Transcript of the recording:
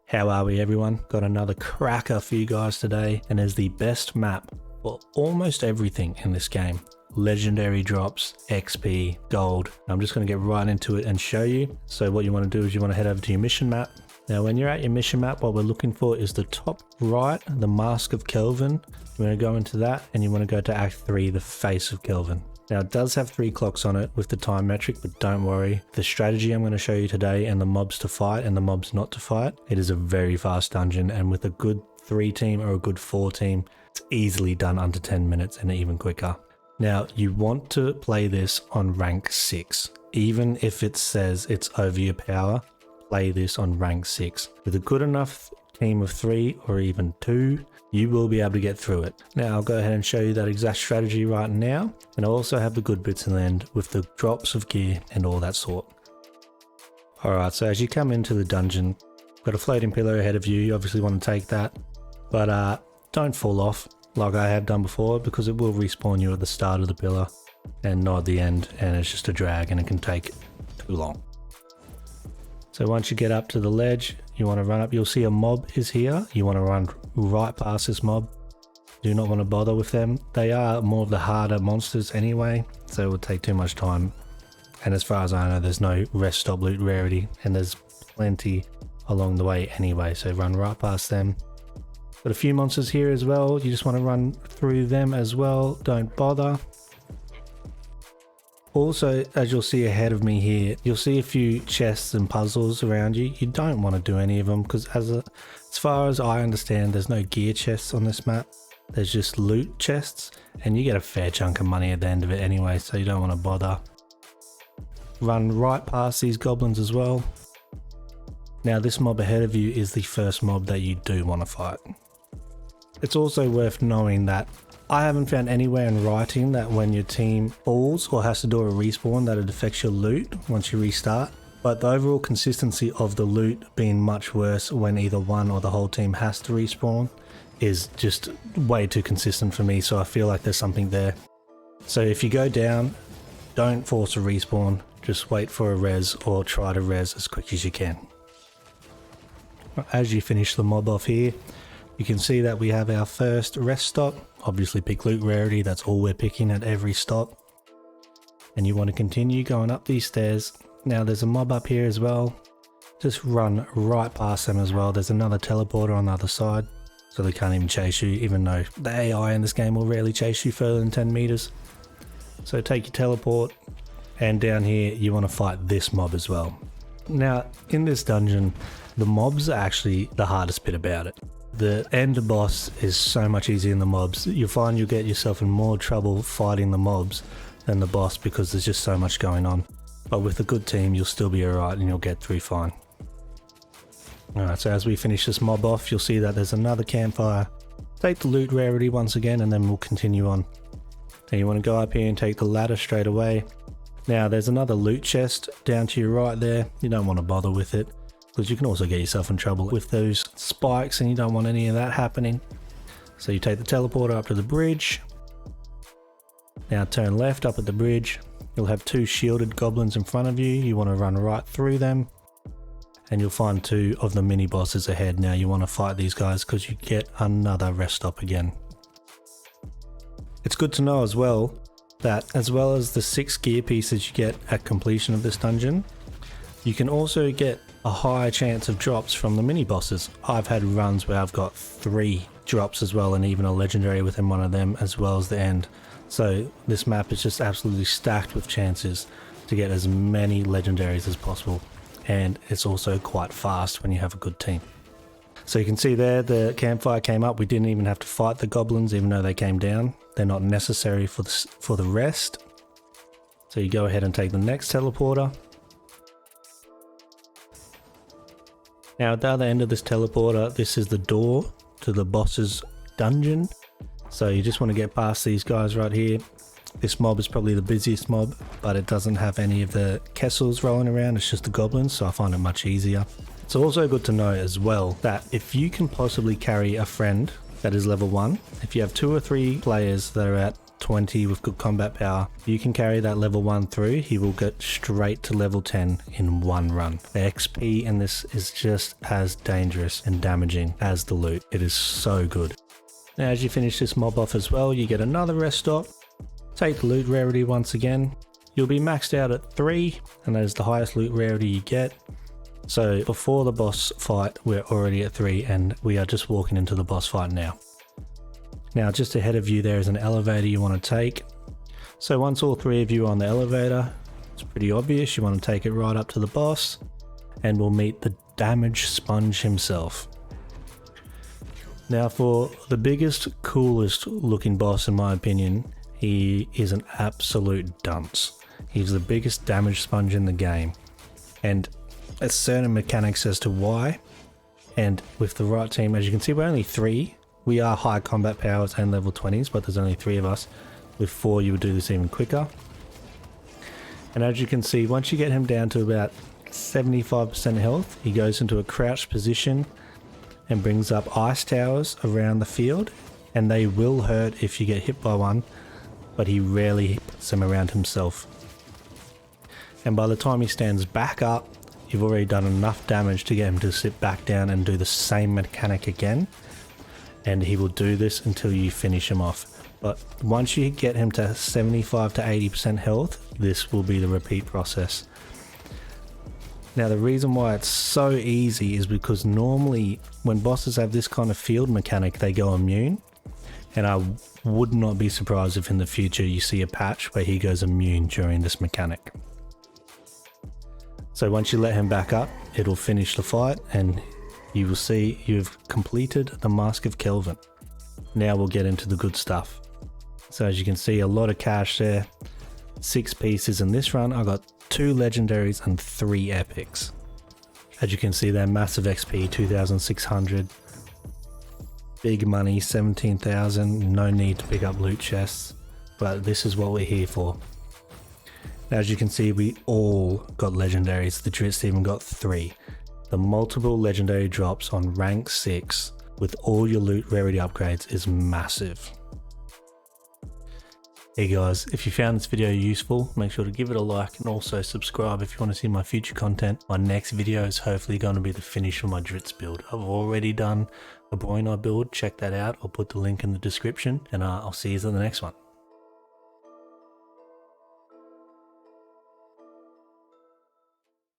How are we, everyone? Got another cracker for you guys today, and is the best map for almost everything in this game. Legendary drops, XP, gold. I'm just going to get right into it and show you. So what you want to do is you want to head over to your mission map. Now when you're at your mission map, what we're looking for is the top right, the Mask of Kelvin. You're going to go into that and you want to go to Act 3, the Face of Kelvin. Now it does have 3 clocks on it with the time metric, but don't worry. The strategy I'm going to show you today and the mobs to fight and the mobs not to fight, it is a very fast dungeon, and with a good 3 team or a good 4 team, it's easily done under 10 minutes and even quicker. Now you want to play this on rank 6. Even if it says it's over your power, play this on rank 6. With a good enough team of 3 or even 2, you will be able to get through it. Now I'll go ahead and show you that exact strategy right now, and I also have the good bits in the end with the drops of gear and all that sort. Alright, so as you come into the dungeon, got a floating pillar ahead of you. You obviously want to take that, but don't fall off like I have done before, because it will respawn you at the start of the pillar and not at the end, and it's just a drag and it can take too long. So once you get up to the ledge, you want to run up. You'll see a mob is here. You want to run right past this mob. Do not want to bother with them. They are more of the harder monsters anyway, so it would take too much time. And as far as I know, there's no rest stop loot rarity, and there's plenty along the way anyway, so run right past them. Got a few monsters here as well. You just want to run through them as well. Don't bother. Also, as you'll see ahead of me here, you'll see a few chests and puzzles around you. You don't want to do any of them, because as far as I understand, there's no gear chests on this map. There's just loot chests, and you get a fair chunk of money at the end of it anyway, so you don't want to bother. Run right past these goblins as well. Now this mob ahead of you is the first mob that you do want to fight. It's also worth knowing that I haven't found anywhere in writing that when your team falls or has to do a respawn that it affects your loot once you restart, but the overall consistency of the loot being much worse when either one or the whole team has to respawn is just way too consistent for me, so I feel like there's something there. So if you go down, don't force a respawn, just wait for a res or try to res as quick as you can. As you finish the mob off here, you can see that we have our first rest stop. Obviously pick loot rarity, that's all we're picking at every stop. And you want to continue going up these stairs. Now there's a mob up here as well. Just run right past them as well. There's another teleporter on the other side, so they can't even chase you, even though the AI in this game will rarely chase you further than 10 meters. So take your teleport, and down here you want to fight this mob as well. Now in this dungeon, the mobs are actually the hardest bit about it. The end boss is so much easier than the mobs. You'll find you'll get yourself in more trouble fighting the mobs than the boss, because there's just so much going on. But with a good team, you'll still be alright and you'll get through fine. Alright, so as we finish this mob off, you'll see that there's another campfire. Take the loot rarity once again, and then we'll continue on. Then you want to go up here and take the ladder straight away. Now there's another loot chest down to your right there. You don't want to bother with it, because you can also get yourself in trouble with those spikes, and you don't want any of that happening. So you take the teleporter up to the bridge. Now turn left up at the bridge. You'll have 2 shielded goblins in front of you. You want to run right through them, and you'll find 2 of the mini bosses ahead. Now you want to fight these guys because you get another rest stop again. It's good to know as well that as well as the 6 gear pieces you get at completion of this dungeon, you can also get a higher chance of drops from the mini bosses. I've had runs where I've got 3 drops as well, and even a legendary within one of them, as well as the end. So this map is just absolutely stacked with chances to get as many legendaries as possible, and it's also quite fast when you have a good team. So you can see there the campfire came up. We didn't even have to fight the goblins, even though they came down. They're not necessary for the rest. So you go ahead and take the next teleporter. Now at the other end of this teleporter, this is the door to the boss's dungeon. So you just want to get past these guys right here. This mob is probably the busiest mob, but it doesn't have any of the Kessels rolling around. It's just the goblins, so I find it much easier. It's also good to know as well that if you can possibly carry a friend that is level 1, if you have 2 or 3 players that are at 20 with good combat power. You can carry that level 1 through, he will get straight to level 10 in one run. The XP in this is just as dangerous and damaging as the loot. It is so good. Now as you finish this mob off as well, you get another rest stop. Take the loot rarity once again. You'll be maxed out at 3, and that is the highest loot rarity you get. So before the boss fight, we're already at 3, and we are just walking into the boss fight now. Now just ahead of you there is an elevator you want to take. So once all 3 of you are on the elevator, it's pretty obvious you want to take it right up to the boss, and we'll meet the damage sponge himself. Now for the biggest, coolest looking boss in my opinion, he is an absolute dunce. He's the biggest damage sponge in the game, and there's certain mechanics as to why, and with the right team, as you can see, we're only 3. We are high combat powers and level 20s, but there's only 3 of us. With 4 you would do this even quicker. And as you can see, once you get him down to about 75% health, he goes into a crouched position and brings up ice towers around the field, and they will hurt if you get hit by one, but he rarely puts them around himself. And by the time he stands back up, you've already done enough damage to get him to sit back down and do the same mechanic again. And he will do this until you finish him off. But once you get him to 75 to 80% health, this will be the repeat process. Now the reason why it's so easy is because normally when bosses have this kind of field mechanic, they go immune. And I would not be surprised if in the future you see a patch where he goes immune during this mechanic. So once you let him back up, it'll finish the fight and you will see you've completed the Mask of Kelvin. Now we'll get into the good stuff. So as you can see, a lot of cash there. 6 pieces in this run. I got 2 legendaries and 3 epics. As you can see there, massive XP, 2,600. Big money, 17,000. No need to pick up loot chests, but this is what we're here for. As you can see, we all got legendaries. The Dritz even got 3. The multiple legendary drops on rank 6 with all your loot rarity upgrades is massive. Hey guys, if you found this video useful, make sure to give it a like and also subscribe if you want to see my future content. My next video is hopefully going to be the finish of my Dritz build. I've already done a Broinar build, check that out. I'll put the link in the description, and I'll see you in the next one.